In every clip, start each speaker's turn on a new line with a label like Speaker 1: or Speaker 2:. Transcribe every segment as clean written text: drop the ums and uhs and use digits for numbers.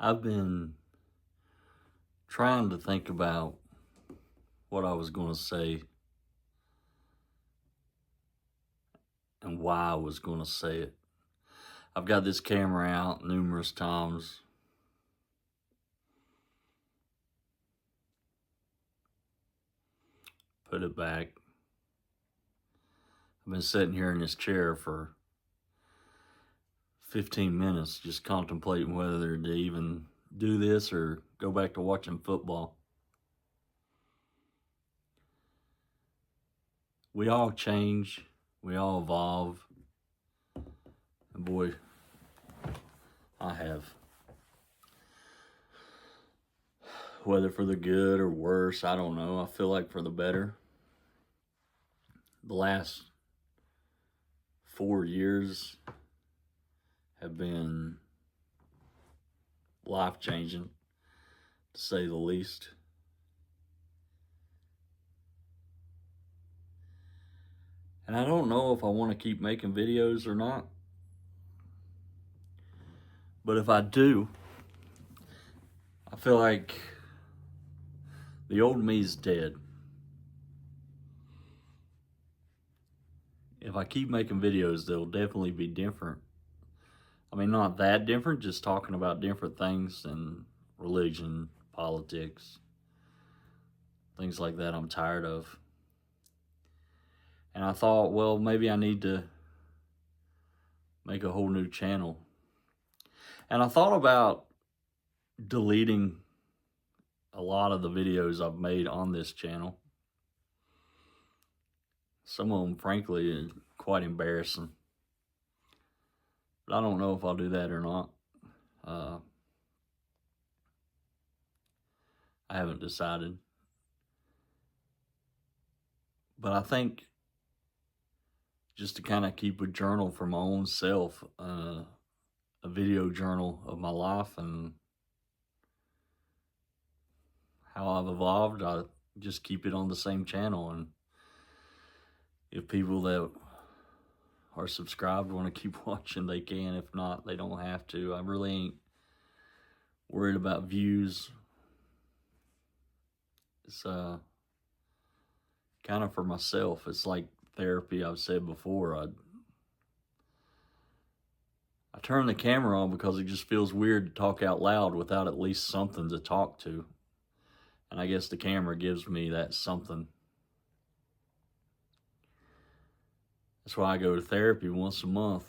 Speaker 1: I've been trying to think about what I was going to say and why I was going to say it. I've got this camera out numerous times. Put it back. I've been sitting here in this chair for 15 minutes just contemplating whether to even do this or go back to watching football. We all change, we all evolve, and boy, I have. Whether for the good or worse, I don't know. I feel like for the better. The last 4 years have been life-changing, to say the least. And I don't know if I want to keep making videos or not. But if I do, I feel like the old me's dead. If I keep making videos, they'll definitely be different. I mean, not that different, just talking about different things and religion, politics, things like that I'm tired of. And I thought, well, maybe I need to make a whole new channel. And I thought about deleting a lot of the videos I've made on this channel. Some of them, frankly, are quite embarrassing. But I don't know if I'll do that or not. I haven't decided. But I think just to kind of keep a journal for my own self, a video journal of my life and how I've evolved, I just keep it on the same channel. And if people that are subscribed want to keep watching, they can. If not, they don't have to. I really ain't worried about views. It's kind of for myself. It's like therapy. I've said before, I turn the camera on because it just feels weird to talk out loud without at least something to talk to. And I guess the camera gives me that something. That's why I go to therapy once a month.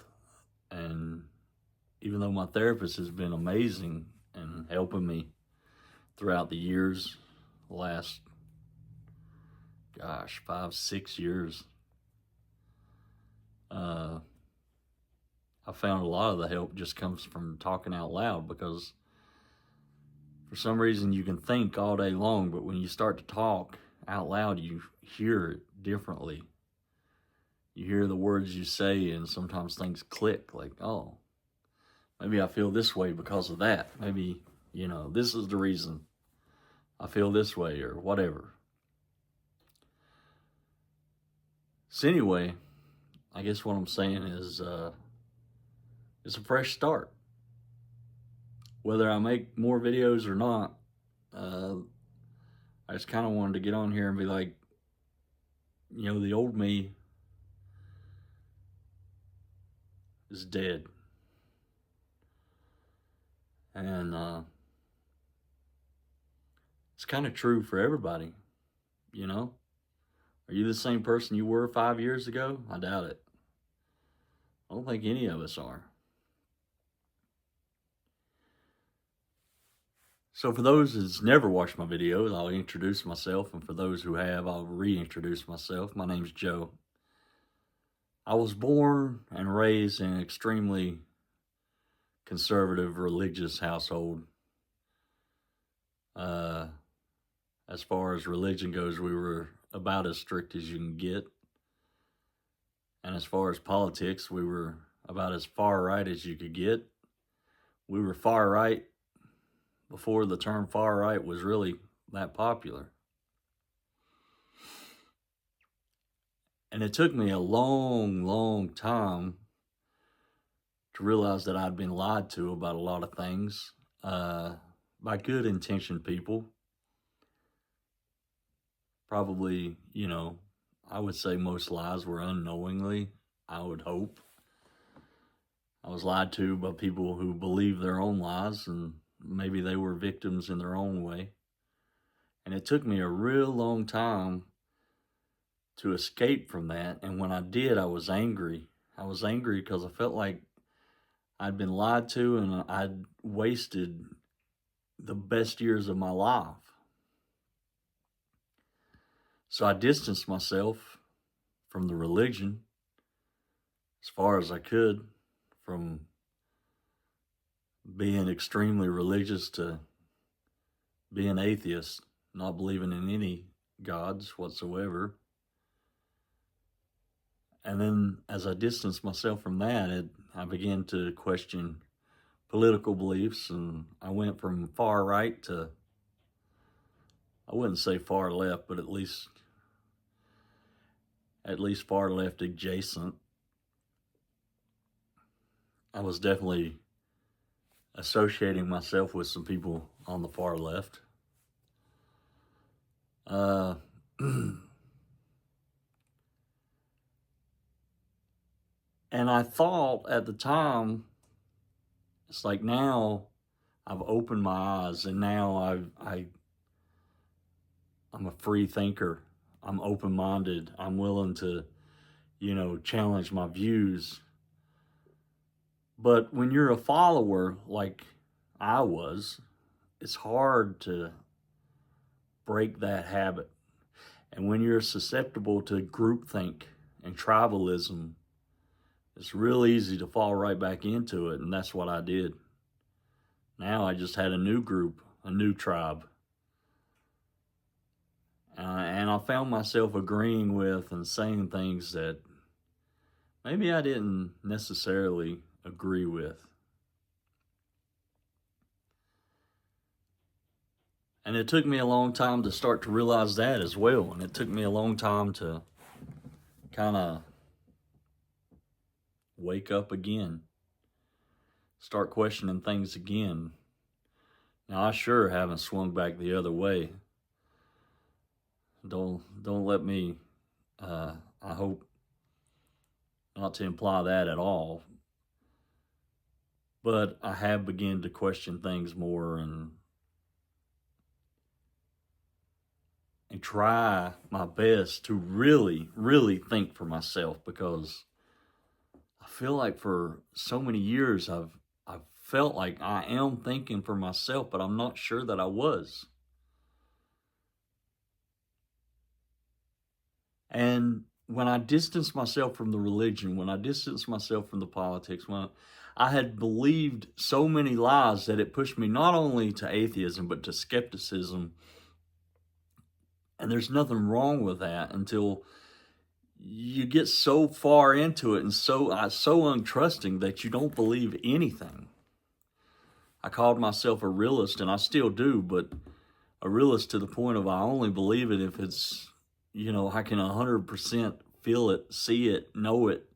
Speaker 1: And even though my therapist has been amazing and helping me throughout the years, the last, 5-6 years, I found a lot of the help just comes from talking out loud, because for some reason you can think all day long, but when you start to talk out loud, you hear it differently. You hear the words you say, and sometimes things click, like, oh, maybe I feel this way because of that. Maybe, this is the reason I feel this way, or whatever. So anyway, I guess what I'm saying is it's a fresh start. Whether I make more videos or not, I just kind of wanted to get on here and be like, the old me is dead. And it's kind of true for everybody, Are you the same person you were 5 years ago? I doubt it. I don't think any of us are. So for those who's never watched my videos, I'll introduce myself. And for those who have, I'll reintroduce myself. My name's Joe. I was born and raised in an extremely conservative religious household. As far as religion goes, we were about as strict as you can get. And as far as politics, we were about as far right as you could get. We were far right before the term far right was really that popular. And it took me a long, long time to realize that I'd been lied to about a lot of things. by good intentioned people. Probably, I would say most lies were unknowingly, I would hope. I was lied to by people who believe their own lies, and maybe they were victims in their own way. And it took me a real long time to escape from that. And when I did, I was angry. I was angry because I felt like I'd been lied to and I'd wasted the best years of my life. So I distanced myself from the religion as far as I could, from being extremely religious to being atheist, not believing in any gods whatsoever. And then as I distanced myself from that, I began to question political beliefs, and I went from far right to, I wouldn't say far left, but at least far left adjacent. I was definitely associating myself with some people on the far left. And I thought at the time, it's like now I've opened my eyes, and now I'm a free thinker. I'm open-minded. I'm willing to, challenge my views. But when you're a follower like I was, it's hard to break that habit. And when you're susceptible to groupthink and tribalism, it's real easy to fall right back into it. And that's what I did. Now I just had a new group, a new tribe. And I found myself agreeing with and saying things that maybe I didn't necessarily agree with. And it took me a long time to start to realize that as well. And it took me a long time to kind of wake up again, start questioning things again. Now, I sure haven't swung back the other way. Don't let me, I hope not to imply that at all. But I have begun to question things more and try my best to really, really think for myself, because I feel like for so many years I've felt like I am thinking for myself, but I'm not sure that I was. And when I distanced myself from the religion, when I distanced myself from the politics, when I had believed so many lies that it pushed me not only to atheism, but to skepticism. And there's nothing wrong with that until you get so far into it and so untrusting that you don't believe anything. I called myself a realist, and I still do, but a realist to the point of I only believe it if it's, I can 100% feel it, see it, know it.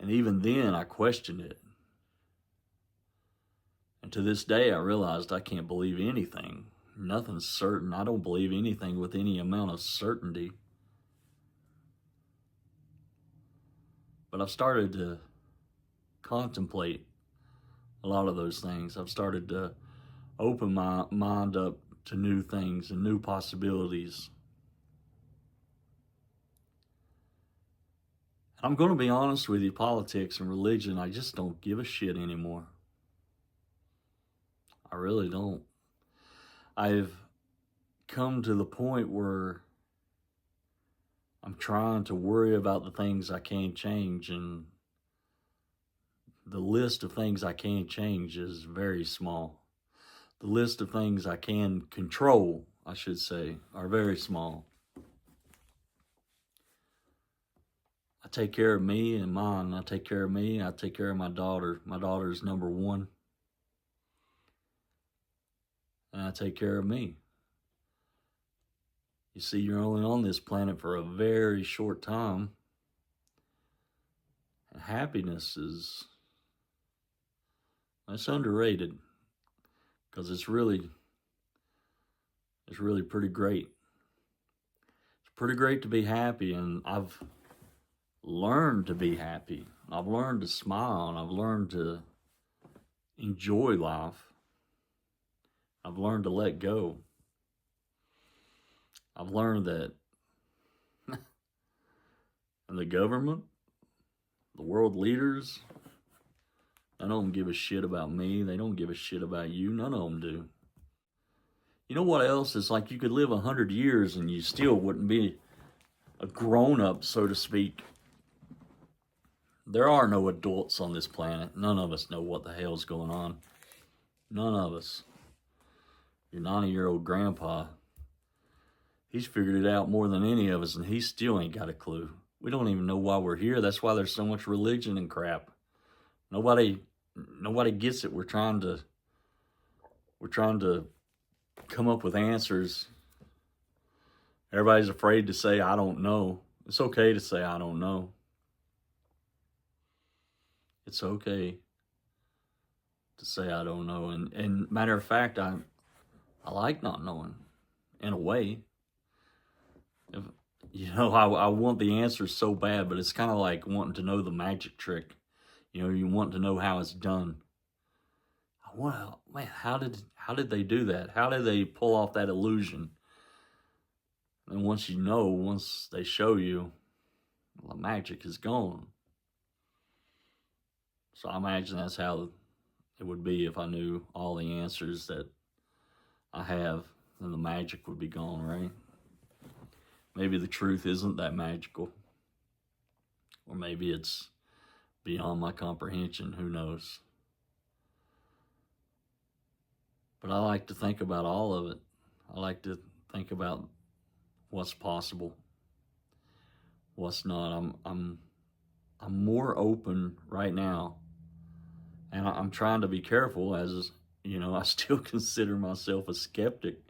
Speaker 1: And even then, I questioned it. And to this day, I realized I can't believe anything. Nothing's certain. I don't believe anything with any amount of certainty. But I've started to contemplate a lot of those things. I've started to open my mind up to new things and new possibilities. I'm going to be honest with you, politics and religion, I just don't give a shit anymore. I really don't. I've come to the point where I'm trying to worry about the things I can't change, and the list of things I can't change is very small. The list of things I can control, I should say, are very small. I take care of me and mine. I take care of me. I take care of my daughter. My daughter is number one. And I take care of me. You see, you're only on this planet for a very short time. And happiness it's underrated. because it's really pretty great. It's pretty great to be happy, and I've learned to be happy. I've learned to smile, and I've learned to enjoy life. I've learned to let go. I've learned that and the government, the world leaders, none of them give a shit about me. They don't give a shit about you. None of them do. You know what else? It's like you could live 100 years and you still wouldn't be a grown-up, so to speak. There are no adults on this planet. None of us know what the hell's going on. None of us. Your 90-year-old grandpa, he's figured it out more than any of us, and he still ain't got a clue. We don't even know why we're here. That's why there's so much religion and crap. Nobody gets it. We're trying to come up with answers. Everybody's afraid to say, I don't know. It's okay to say, I don't know. It's okay to say, I don't know. And matter of fact, I like not knowing, in a way. I want the answers so bad, but it's kind of like wanting to know the magic trick. You want to know how it's done. Wow, man, how did they do that? How did they pull off that illusion? And once they show you, the magic is gone. So I imagine that's how it would be if I knew all the answers that I have, then the magic would be gone, right? Maybe the truth isn't that magical. Or maybe it's beyond my comprehension, who knows? But I like to think about all of it. I like to think about what's possible, what's not. I'm more open right now, and I'm trying to be careful, as I still consider myself a skeptic,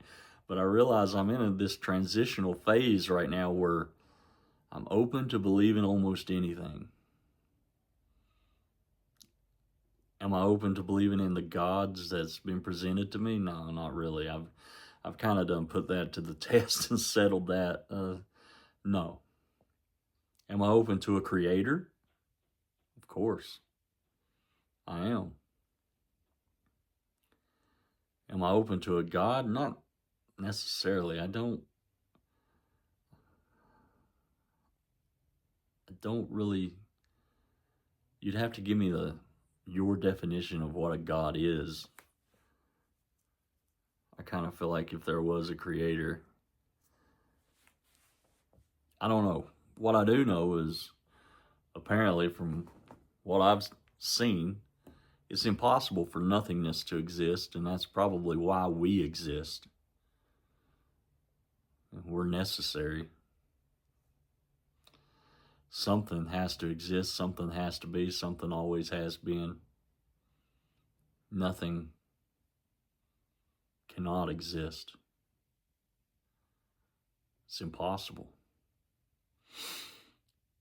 Speaker 1: but I realize I'm in this transitional phase right now where I'm open to believing almost anything. Am I open to believing in the gods that's been presented to me? No, not really. I've kind of done put that to the test and settled that. No. Am I open to a creator? Of course. I am. Am I open to a God? Not necessarily. I don't really. You'd have to give me your definition of what a God is. I kind of feel like if there was a creator, I don't know. What I do know is, apparently from what I've seen, it's impossible for nothingness to exist, and that's probably why we exist. We're necessary. Something has to exist, something has to be, something always has been. Nothing cannot exist. It's impossible.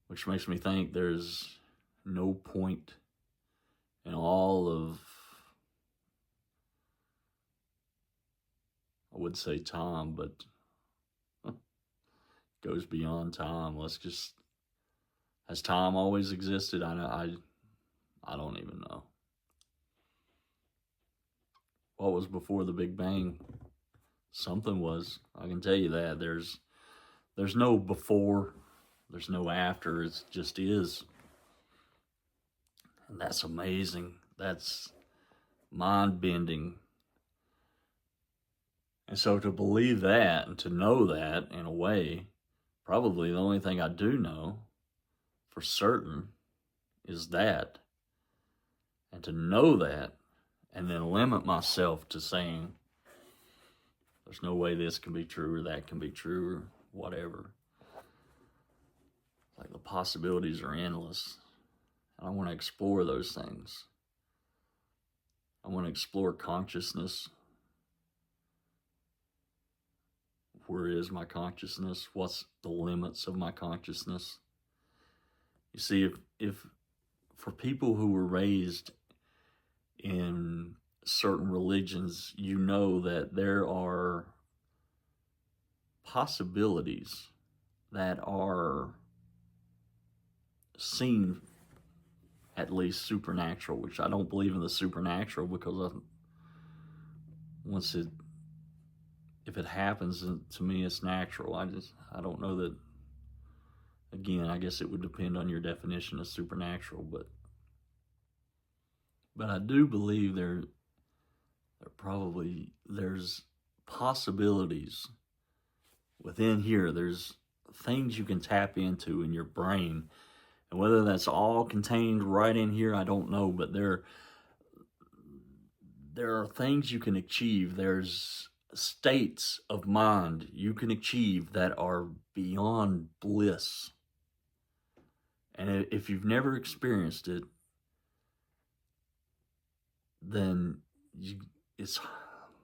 Speaker 1: Which makes me think there's no point in all of, I would say time, but it goes beyond time. Has time always existed? I don't even know. What was before the Big Bang? Something was. I can tell you that. There's no before, there's no after. It just is. And that's amazing. That's mind-bending. And so to believe that and to know that, in a way, probably the only thing I do know for certain is that. And to know that, and then limit myself to saying, there's no way this can be true or that can be true or whatever. Like, the possibilities are endless. And I want to explore those things. I want to explore consciousness. Where is my consciousness? What's the limits of my consciousness? You see, if for people who were raised in certain religions, you know that there are possibilities that are seen, at least supernatural, which I don't believe in the supernatural, because if it happens, to me it's natural. I don't know that. Again, I guess it would depend on your definition of supernatural, but I do believe there's possibilities within here. There's things you can tap into in your brain, and whether that's all contained right in here, I don't know, but there are things you can achieve. There's states of mind you can achieve that are beyond bliss. And if you've never experienced it, then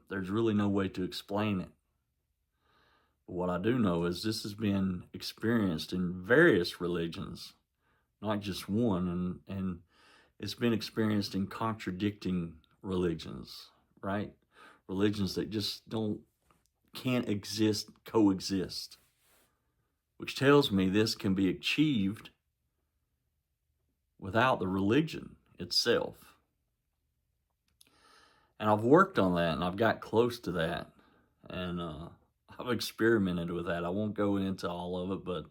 Speaker 1: there's really no way to explain it. But what I do know is this has been experienced in various religions, not just one, and it's been experienced in contradicting religions, right? Religions that just can't coexist, which tells me this can be achieved without the religion itself. And I've worked on that, and I've got close to that, and I've experimented with that. I won't go into all of it, but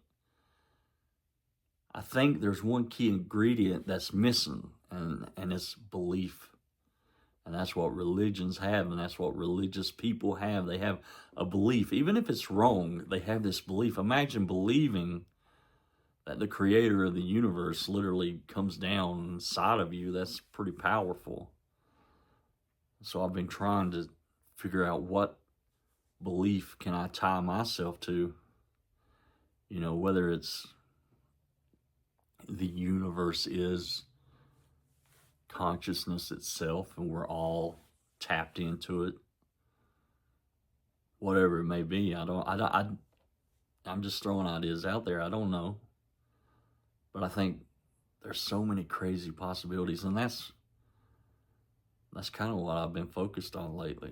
Speaker 1: I think there's one key ingredient that's missing, and it's belief. And that's what religions have, and that's what religious people have. They have a belief. Even if it's wrong, they have this belief. Imagine believing that the creator of the universe literally comes down inside of you. That's pretty powerful. So I've been trying to figure out what belief can I tie myself to, whether it's the universe is consciousness itself and we're all tapped into it, whatever it may be. I'm just throwing ideas out there. I don't know. But I think there's so many crazy possibilities, and that's kind of what I've been focused on lately.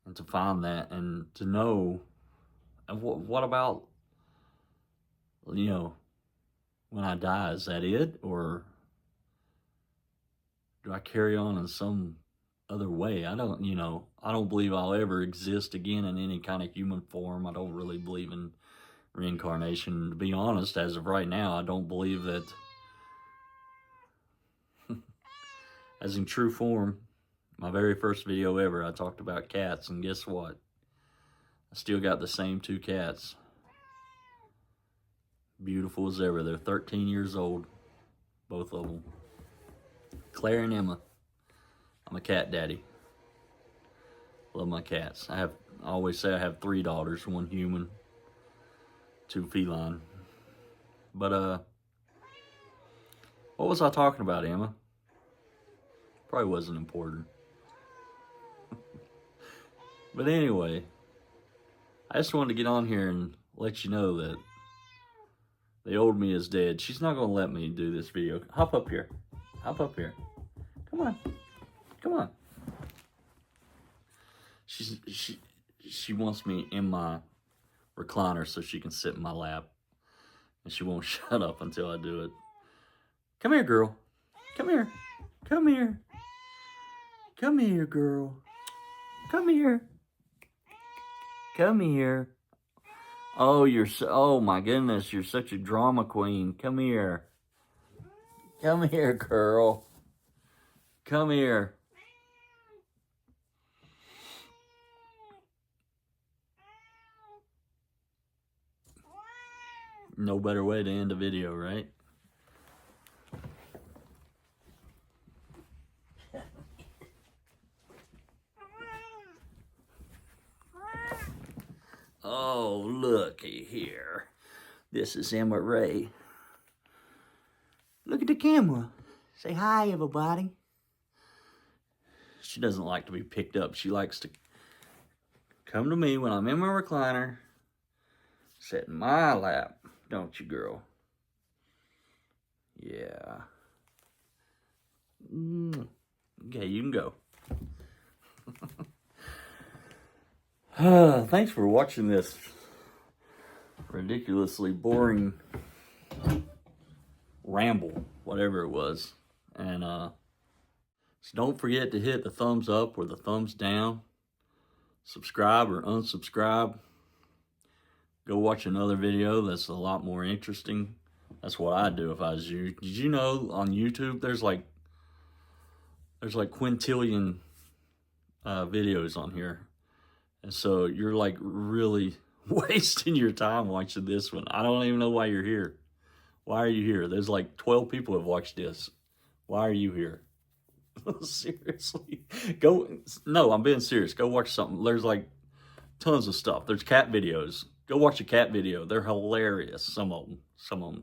Speaker 1: And to find that, and to know, and what about, when I die, is that it? Or do I carry on in some other way? I don't believe I'll ever exist again in any kind of human form. I don't really believe in reincarnation. To be honest, as of right now, I don't believe that as in true form. My very first video ever, I talked about cats, and guess what? I still got the same 2 cats. Beautiful as ever. They're 13 years old, both of them. Claire and Emma. I'm a cat daddy. Love my cats. I always say I have 3 daughters, 1 human, 2 feline. But what was I talking about, Emma? Probably wasn't important. But anyway, I just wanted to get on here and let you know that the old me is dead. She's not going to let me do this video. Hop up here. Hop up here. Come on. Come on. She wants me in my recliner so she can sit in my lap. And she won't shut up until I do it. Come here, girl. Come here. Come here. Come here, girl. Come here. Come here. Oh my goodness, you're such a drama queen. Come here. Come here, girl. Come here. No better way to end a video, right? Oh, looky here. This is Emma Ray. Look at the camera. Say hi, everybody. She doesn't like to be picked up. She likes to come to me when I'm in my recliner, sit in my lap, don't you, girl? Yeah. Okay, you can go. Thanks for watching this ridiculously boring ramble, whatever it was. And so don't forget to hit the thumbs up or the thumbs down, subscribe or unsubscribe. Go watch another video that's a lot more interesting. That's what I'd do if I was you. Did you know on YouTube there's like quintillion videos on here? And so you're like really wasting your time watching this one. I don't even know why you're here. Why are you here? There's like 12 people have watched this. Why are you here? Seriously. No, I'm being serious. Go watch something. There's like tons of stuff. There's cat videos. Go watch a cat video. They're hilarious. Some of them.